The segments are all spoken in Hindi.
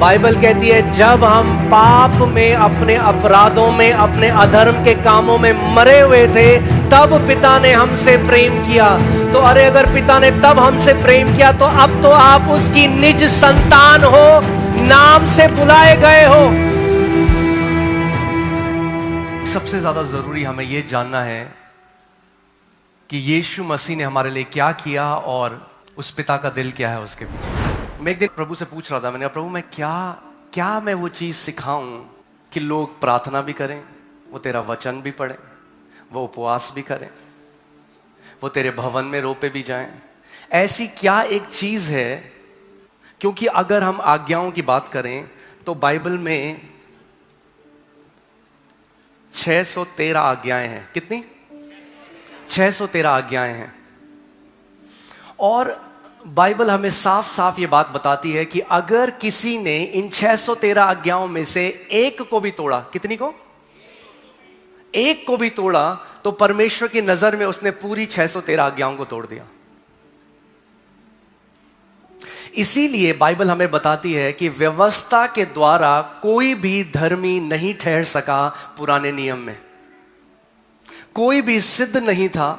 बाइबल कहती है जब हम पाप में, अपने अपराधों में, अपने अधर्म के कामों में मरे हुए थे, तब पिता ने हमसे प्रेम किया। तो अरे अगर पिता ने तब हमसे प्रेम किया तो अब तो आप उसकी निज संतान हो, नाम से बुलाए गए हो। सबसे ज्यादा जरूरी हमें यह जानना है कि यीशु मसीह ने हमारे लिए क्या किया और उस पिता का दिल क्या है उसके पीछे। मैं एक दिन प्रभु से पूछ रहा था, मैंने कहा प्रभु मैं क्या मैं वो चीज सिखाऊं कि लोग प्रार्थना भी करें, वो तेरा वचन भी पढ़ें, वो उपवास भी करें, वो तेरे भवन में रोपे भी जाएं। ऐसी क्या एक चीज है? क्योंकि अगर हम आज्ञाओं की बात करें तो बाइबल में 613 आज्ञाएं हैं। कितनी? 613 आज्ञाएं हैं। और बाइबल हमें साफ साफ ये बात बताती है कि अगर किसी ने इन 613 आज्ञाओं में से एक को भी तोड़ा, कितनी को? एक को भी तोड़ा, तो परमेश्वर की नजर में उसने पूरी 613 आज्ञाओं को तोड़ दिया। इसीलिए बाइबल हमें बताती है कि व्यवस्था के द्वारा कोई भी धर्मी नहीं ठहर सका। पुराने नियम में कोई भी सिद्ध नहीं था,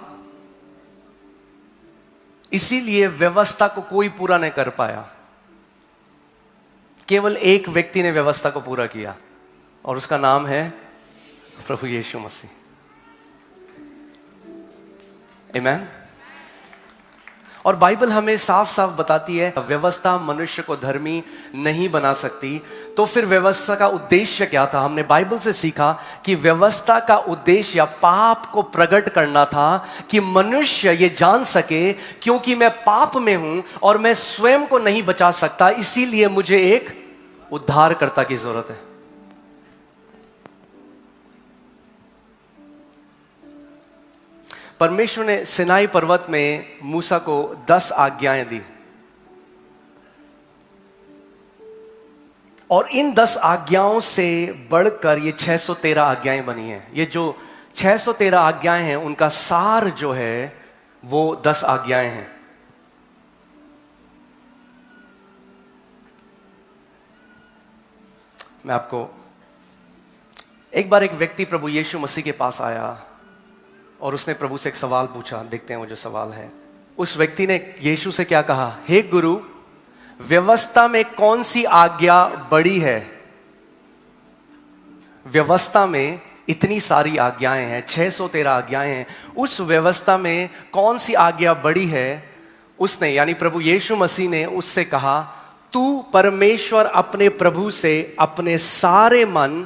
इसीलिए व्यवस्था को कोई पूरा नहीं कर पाया। केवल एक व्यक्ति ने व्यवस्था को पूरा किया और उसका नाम है प्रभु यीशु मसीह। आमीन। और बाइबल हमें साफ साफ बताती है व्यवस्था मनुष्य को धर्मी नहीं बना सकती। तो फिर व्यवस्था का उद्देश्य क्या था? हमने बाइबल से सीखा कि व्यवस्था का उद्देश्य या पाप को प्रकट करना था कि मनुष्य ये जान सके क्योंकि मैं पाप में हूं और मैं स्वयं को नहीं बचा सकता, इसीलिए मुझे एक उद्धारकर्ता की जरूरत है। परमेश्वर ने सिनाई पर्वत में मूसा को 10 आज्ञाएं दी और इन 10 आज्ञाओं से बढ़कर ये 613 आज्ञाएं बनी हैं। ये जो 613 आज्ञाएं हैं उनका सार जो है वो 10 आज्ञाएं हैं। मैं आपको एक बार एक व्यक्ति प्रभु यीशु मसीह के पास आया और उसने प्रभु से एक सवाल पूछा। देखते हैं वो जो सवाल है। उस व्यक्ति ने यीशु से क्या कहा? हे गुरु, व्यवस्था में कौन सी आज्ञा बड़ी है? व्यवस्था में इतनी सारी आज्ञाएं हैं, 613 आज्ञाएं हैं, उस व्यवस्था में कौन सी आज्ञा बड़ी है? उसने यानी प्रभु यीशु मसीह ने उससे कहा, तू परमेश्वर अपने प्रभु से अपने सारे मन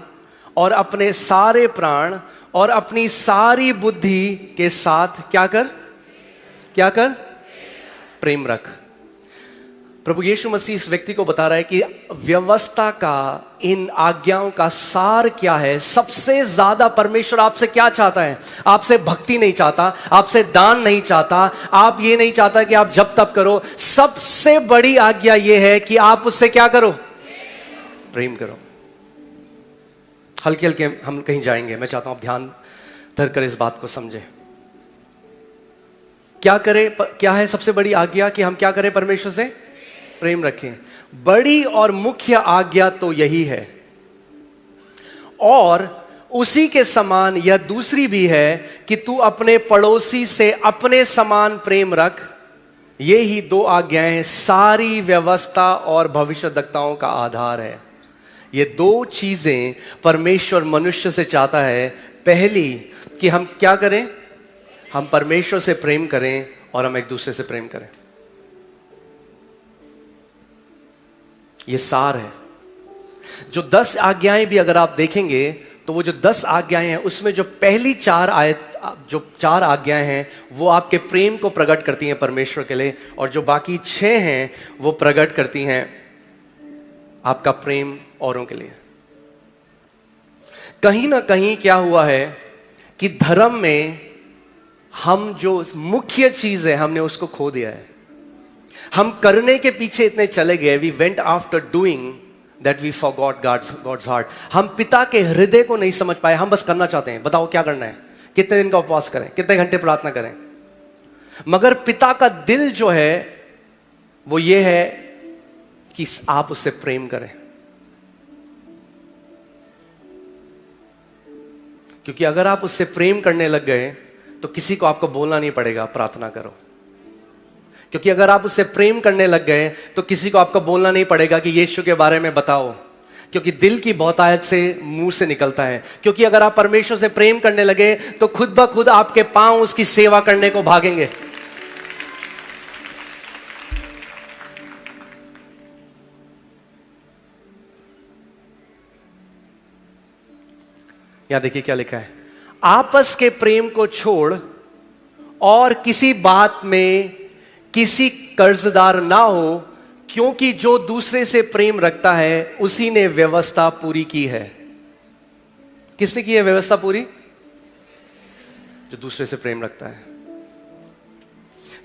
और अपने सारे प्राण और अपनी सारी बुद्धि के साथ क्या कर? प्रेम रख। प्रभु यीशु मसीह इस व्यक्ति को बता रहा है कि व्यवस्था का, इन आज्ञाओं का सार क्या है। सबसे ज्यादा परमेश्वर आपसे क्या चाहता है? आपसे भक्ति नहीं चाहता, आपसे दान नहीं चाहता, आप ये नहीं चाहता कि आप जप तप करो। सबसे बड़ी आज्ञा यह है कि आप उससे क्या करो? प्रेम करो। हल्के हल्के हम कहीं जाएंगे, मैं चाहता हूं आप ध्यान धरकर इस बात को समझें। क्या है सबसे बड़ी आज्ञा? कि हम क्या करें? परमेश्वर से प्रेम रखें। बड़ी और मुख्य आज्ञा तो यही है। और उसी के समान यह दूसरी भी है कि तू अपने पड़ोसी से अपने समान प्रेम रख। ये ही 2 आज्ञाएं सारी व्यवस्था और भविष्यद्वक्ताओं का आधार है। ये 2 चीजें परमेश्वर मनुष्य से चाहता है। पहली कि हम क्या करें? हम परमेश्वर से प्रेम करें और हम एक दूसरे से प्रेम करें। ये सार है। जो 10 आज्ञाएं भी अगर आप देखेंगे तो वो जो 10 आज्ञाएं हैं उसमें जो पहली 4 आज्ञाएं हैं वो आपके प्रेम को प्रकट करती हैं परमेश्वर के लिए, और जो बाकी 6 हैं वो प्रकट करती हैं आपका प्रेम औरों के लिए। कहीं ना कहीं क्या हुआ है कि धर्म में हम जो मुख्य चीज है हमने उसको खो दिया है। हम करने के पीछे इतने चले गए, we went after doing that we forgot God's heart. हम पिता के हृदय को नहीं समझ पाए। हम बस करना चाहते हैं, बताओ क्या करना है, कितने दिन का उपवास करें, कितने घंटे प्रार्थना करें, मगर पिता का दिल जो है वो ये है कि आप उससे प्रेम करें। क्योंकि अगर आप उससे प्रेम करने लग गए तो किसी को आपको बोलना नहीं पड़ेगा प्रार्थना करो। क्योंकि अगर आप उससे प्रेम करने लग गए तो किसी को आपको बोलना नहीं पड़ेगा कि यीशु के बारे में बताओ, क्योंकि दिल की बहुतायत से मुंह से निकलता है। क्योंकि अगर आप परमेश्वर से प्रेम करने लगे तो खुद ब खुद आपके पांव उसकी सेवा करने को भागेंगे। यहां देखिए क्या लिखा है, आपस के प्रेम को छोड़ और किसी बात में किसी कर्जदार ना हो, क्योंकि जो दूसरे से प्रेम रखता है उसी ने व्यवस्था पूरी की है। किसने की है व्यवस्था पूरी? जो दूसरे से प्रेम रखता है।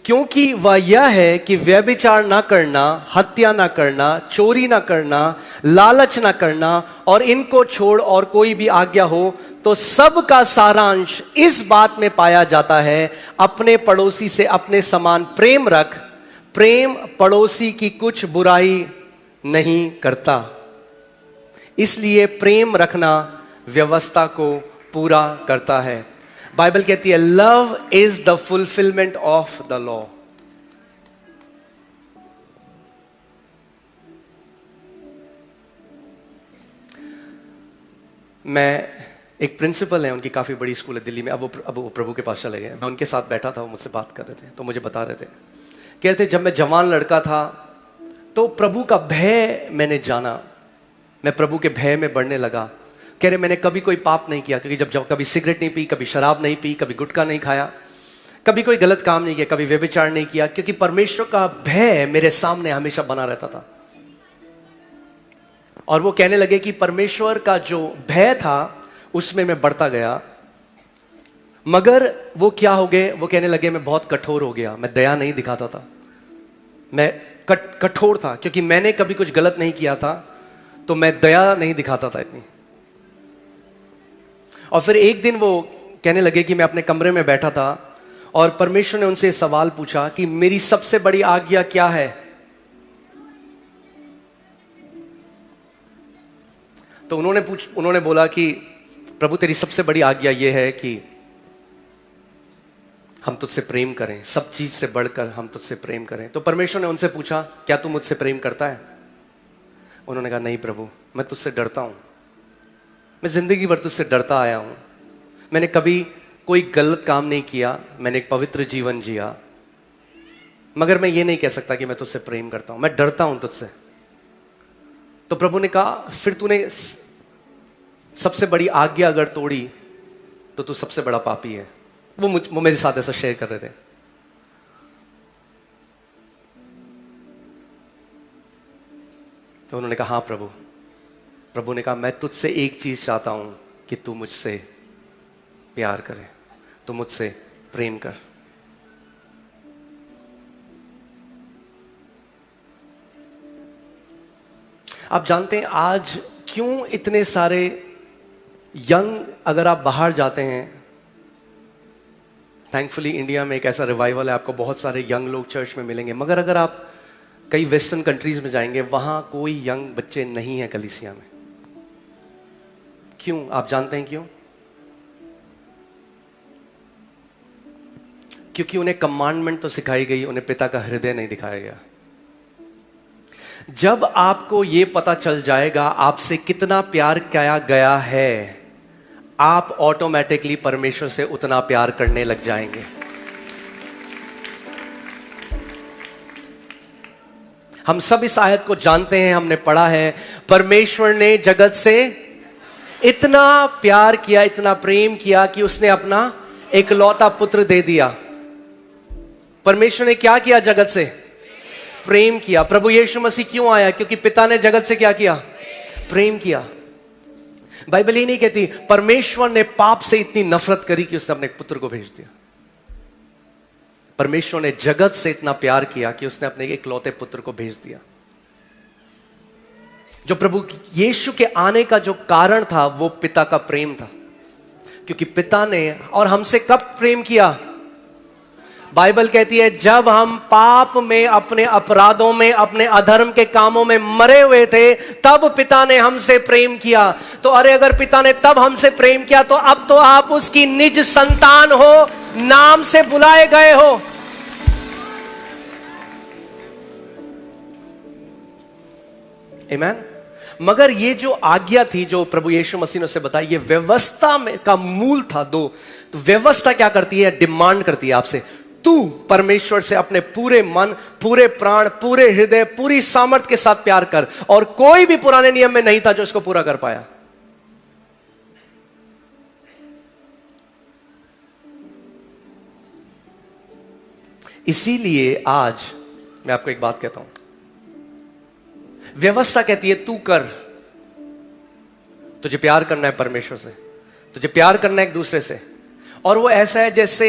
क्योंकि वह यह है कि व्यभिचार ना करना, हत्या ना करना, चोरी ना करना, लालच ना करना, और इनको छोड़ और कोई भी आज्ञा हो तो सब का सारांश इस बात में पाया जाता है, अपने पड़ोसी से अपने समान प्रेम रख। प्रेम पड़ोसी की कुछ बुराई नहीं करता, इसलिए प्रेम रखना व्यवस्था को पूरा करता है। बाइबल कहती है love is the fulfilment of the law. मैं एक प्रिंसिपल है, उनकी काफी बड़ी स्कूल है दिल्ली में, अब वो प्रभु के पास चले गए। मैं उनके साथ बैठा था, वो मुझसे बात कर रहे थे, तो मुझे बता रहे थे, कह रहे थे जब मैं जवान लड़का था तो प्रभु का भय मैंने जाना, मैं प्रभु के भय में बढ़ने लगा। कह रहे मैंने कभी कोई पाप नहीं किया, क्योंकि जब कभी सिगरेट नहीं पी, कभी शराब नहीं पी, कभी गुटखा नहीं खाया, कभी कोई गलत काम नहीं किया, कभी व्यभिचार नहीं किया, क्योंकि परमेश्वर का भय मेरे सामने हमेशा बना रहता था। और वो कहने लगे कि परमेश्वर का जो भय था उसमें मैं बढ़ता गया, मगर वो क्या हो गए, वो कहने लगे मैं बहुत कठोर हो गया, मैं दया नहीं दिखाता था, मैं कठोर था, क्योंकि मैंने कभी कुछ गलत नहीं किया था तो मैं दया नहीं दिखाता था इतनी। और फिर एक दिन वो कहने लगे कि मैं अपने कमरे में बैठा था और परमेश्वर ने उनसे सवाल पूछा कि मेरी सबसे बड़ी आज्ञा क्या है। तो उन्होंने बोला कि प्रभु तेरी सबसे बड़ी आज्ञा यह है कि हम तुझसे प्रेम करें, सब चीज से बढ़कर हम तुझसे प्रेम करें। तो परमेश्वर ने उनसे पूछा क्या तू मुझसे प्रेम करता है? उन्होंने कहा नहीं प्रभु, मैं तुझसे डरता हूं, मैं जिंदगी भर तुझसे डरता आया हूं, मैंने कभी कोई गलत काम नहीं किया, मैंने एक पवित्र जीवन जिया, मगर मैं ये नहीं कह सकता कि मैं तुझसे प्रेम करता हूं, मैं डरता हूं तुझसे। तो प्रभु ने कहा फिर तूने सबसे बड़ी आज्ञा अगर तोड़ी तो तू सबसे बड़ा पापी है। वो मेरे साथ ऐसा शेयर कर रहे थे। तो उन्होंने कहा हाँ प्रभु। प्रभु ने कहा मैं तुझसे एक चीज चाहता हूं कि तू मुझसे प्यार करे, तू मुझसे प्रेम कर। आप जानते हैं आज क्यों इतने सारे यंग, अगर आप बाहर जाते हैं, थैंकफुली इंडिया में एक ऐसा रिवाइवल है, आपको बहुत सारे यंग लोग चर्च में मिलेंगे, मगर अगर आप कई वेस्टर्न कंट्रीज में जाएंगे वहां कोई यंग बच्चे नहीं है कलीसिया में। क्यों? आप जानते हैं क्यों? क्योंकि उन्हें कमांडमेंट तो सिखाई गई, उन्हें पिता का हृदय नहीं दिखाया गया। जब आपको यह पता चल जाएगा आपसे कितना प्यार किया गया है, आप ऑटोमेटिकली परमेश्वर से उतना प्यार करने लग जाएंगे। हम सब इस आयत को जानते हैं, हमने पढ़ा है, परमेश्वर ने जगत से इतना प्यार किया, इतना प्रेम किया कि उसने अपना एकलौता पुत्र दे दिया। परमेश्वर ने क्या किया? जगत से प्रेम किया। प्रभु यीशु मसीह क्यों आया? क्योंकि पिता ने जगत से क्या किया? प्रेम किया। बाइबल ही नहीं कहती परमेश्वर ने पाप से इतनी नफरत करी कि उसने अपने पुत्र को भेज दिया। परमेश्वर ने जगत से इतना प्यार किया कि उसने अपने इकलौते पुत्र को भेज दिया। जो प्रभु यीशु के आने का जो कारण था वो पिता का प्रेम था, क्योंकि पिता ने और हमसे कब प्रेम किया? बाइबल कहती है जब हम पाप में, अपने अपराधों में, अपने अधर्म के कामों में मरे हुए थे, तब पिता ने हमसे प्रेम किया। तो अरे अगर पिता ने तब हमसे प्रेम किया तो अब तो आप उसकी निज संतान हो, नाम से बुलाए गए हो। आमीन। मगर ये जो आज्ञा थी जो प्रभु यीशु मसीह ने उसे बताई, ये व्यवस्था में का मूल था दो। तो व्यवस्था क्या करती है? डिमांड करती है आपसे, तू परमेश्वर से अपने पूरे मन, पूरे प्राण, पूरे हृदय, पूरी सामर्थ्य के साथ प्यार कर। और कोई भी पुराने नियम में नहीं था जो इसको पूरा कर पाया। इसीलिए आज मैं आपको एक बात कहता हूं, व्यवस्था कहती है तू कर, तुझे प्यार करना है परमेश्वर से, तुझे प्यार करना है एक दूसरे से। और वो ऐसा है जैसे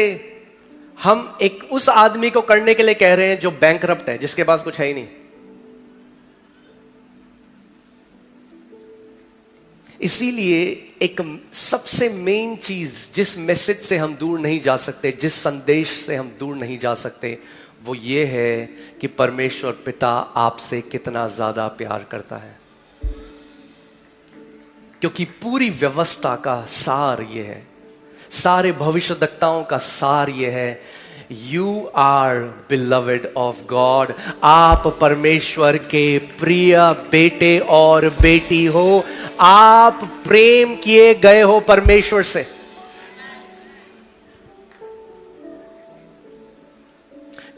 हम एक उस आदमी को करने के लिए कह रहे हैं जो बैंकरप्ट है, जिसके पास कुछ है ही नहीं। इसीलिए एक सबसे मेन चीज, जिस मैसेज से हम दूर नहीं जा सकते, जिस संदेश से हम दूर नहीं जा सकते, वो ये है कि परमेश्वर पिता आपसे कितना ज्यादा प्यार करता है। क्योंकि पूरी व्यवस्था का सार ये है, सारे भविष्यद्वक्ताओं का सार ये है, you are beloved of God. आप परमेश्वर के प्रिय बेटे और बेटी हो। आप प्रेम किए गए हो परमेश्वर से।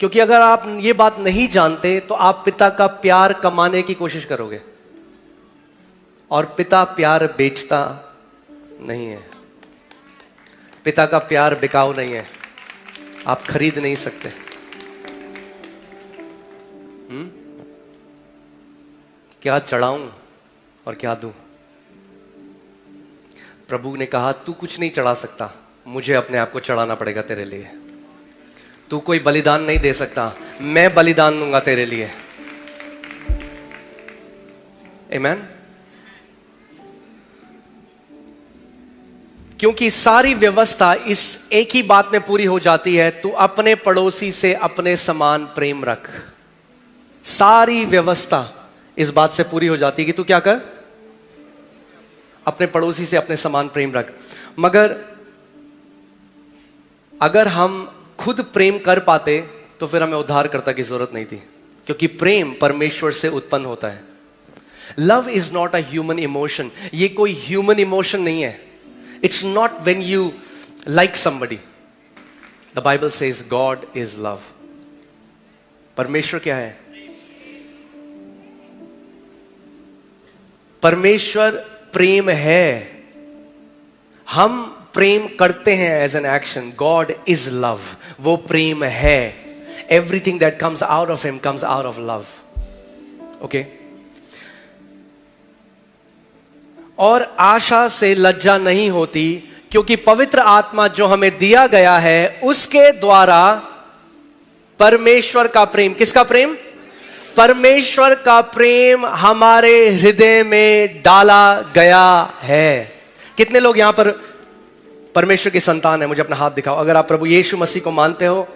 क्योंकि अगर आप ये बात नहीं जानते तो आप पिता का प्यार कमाने की कोशिश करोगे, और पिता प्यार बेचता नहीं है। पिता का प्यार बिकाऊ नहीं है, आप खरीद नहीं सकते। क्या चढ़ाऊं और क्या दूं? प्रभु ने कहा तू कुछ नहीं चढ़ा सकता, मुझे अपने आप को चढ़ाना पड़ेगा तेरे लिए। तू कोई बलिदान नहीं दे सकता, मैं बलिदान दूंगा तेरे लिए। आमीन। क्योंकि सारी व्यवस्था इस एक ही बात में पूरी हो जाती है, तू अपने पड़ोसी से अपने समान प्रेम रख। सारी व्यवस्था इस बात से पूरी हो जाती है कि तू क्या कर? अपने पड़ोसी से अपने समान प्रेम रख। मगर अगर हम खुद प्रेम कर पाते तो फिर हमें उद्धारकर्ता की जरूरत नहीं थी, क्योंकि प्रेम परमेश्वर से उत्पन्न होता है। Love is not a human emotion. ये कोई ह्यूमन इमोशन नहीं है। It's not when you like somebody. The Bible says God is love. परमेश्वर क्या है? परमेश्वर प्रेम है। हम प्रेम करते हैं as an action. God is love. वो प्रेम है। Everything that comes out of him comes out of love. Okay. और आशा से लज्जा नहीं होती, क्योंकि पवित्र आत्मा जो हमें दिया गया है उसके द्वारा परमेश्वर का प्रेम, किसका प्रेम? परमेश्वर का प्रेम हमारे हृदय में डाला गया है। कितने लोग यहां पर परमेश्वर की संतान है? मुझे अपना हाथ दिखाओ। अगर आप प्रभु यीशु मसीह को मानते हो,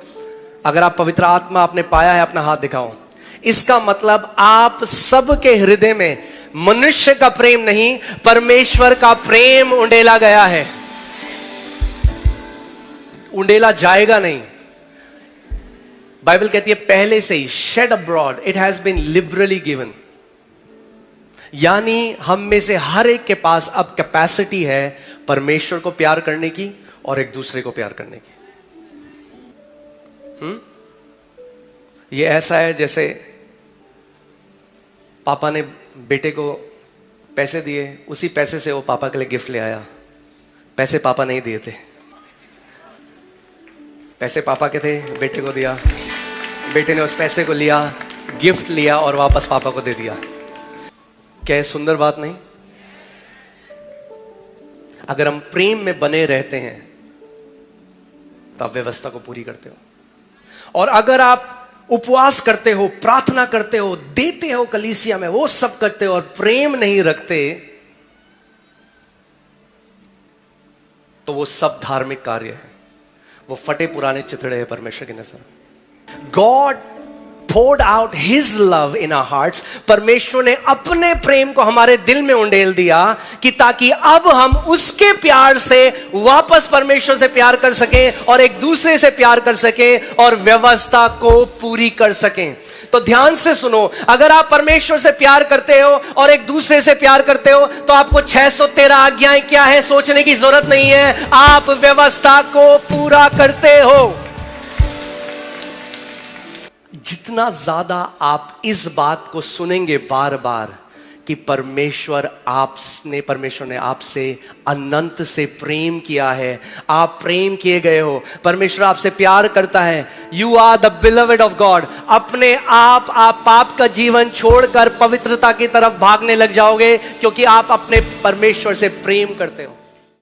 अगर आप पवित्र आत्मा आपने पाया है, अपना हाथ दिखाओ। इसका मतलब आप सबके हृदय में मनुष्य का प्रेम नहीं, परमेश्वर का प्रेम उंडेला गया है। उंडेला जाएगा नहीं। बाइबल कहती है पहले से ही shed abroad, it has been liberally given. यानी हम में से हर एक के पास अब कैपेसिटी है परमेश्वर को प्यार करने की और एक दूसरे को प्यार करने की। ये ऐसा है जैसे पापा ने बेटे को पैसे दिए, उसी पैसे से वो पापा के लिए गिफ्ट ले आया। पैसे पापा नहीं दिए थे, पैसे पापा के थे, बेटे को दिया। बेटे ने उस पैसे को लिया, गिफ्ट लिया और वापस पापा को दे दिया। क्या सुंदर बात नहीं? अगर हम प्रेम में बने रहते हैं तो आप व्यवस्था को पूरी करते हो। और अगर आप उपवास करते हो, प्रार्थना करते हो, देते हो कलीसिया में, वो सब करते हो और प्रेम नहीं रखते, तो वो सब धार्मिक कार्य है। वो फटे पुराने चिथड़े हैं परमेश्वर की नजर। God poured out his love in our hearts। परमेश्वर ने अपने प्रेम को हमारे दिल में उंडेल दिया कि ताकि अब हम उसके प्यार से वापस परमेश्वर से प्यार कर सकें और एक दूसरे से प्यार कर सकें और व्यवस्था को पूरी कर सकें। तो ध्यान से सुनो, अगर आप परमेश्वर से प्यार करते हो और एक दूसरे से प्यार करते हो तो आपको 613 आज्ञाएं क्या है सोचने की जरूरत नहीं है, आप व्यवस्था को पूरा करते हो। जितना ज्यादा आप इस बात को सुनेंगे बार बार कि परमेश्वर ने आपसे अनंत से प्रेम किया है, आप प्रेम किए गए हो, परमेश्वर आपसे प्यार करता है, you are the beloved of God, अपने आप पाप का जीवन छोड़कर पवित्रता की तरफ भागने लग जाओगे क्योंकि आप अपने परमेश्वर से प्रेम करते हो।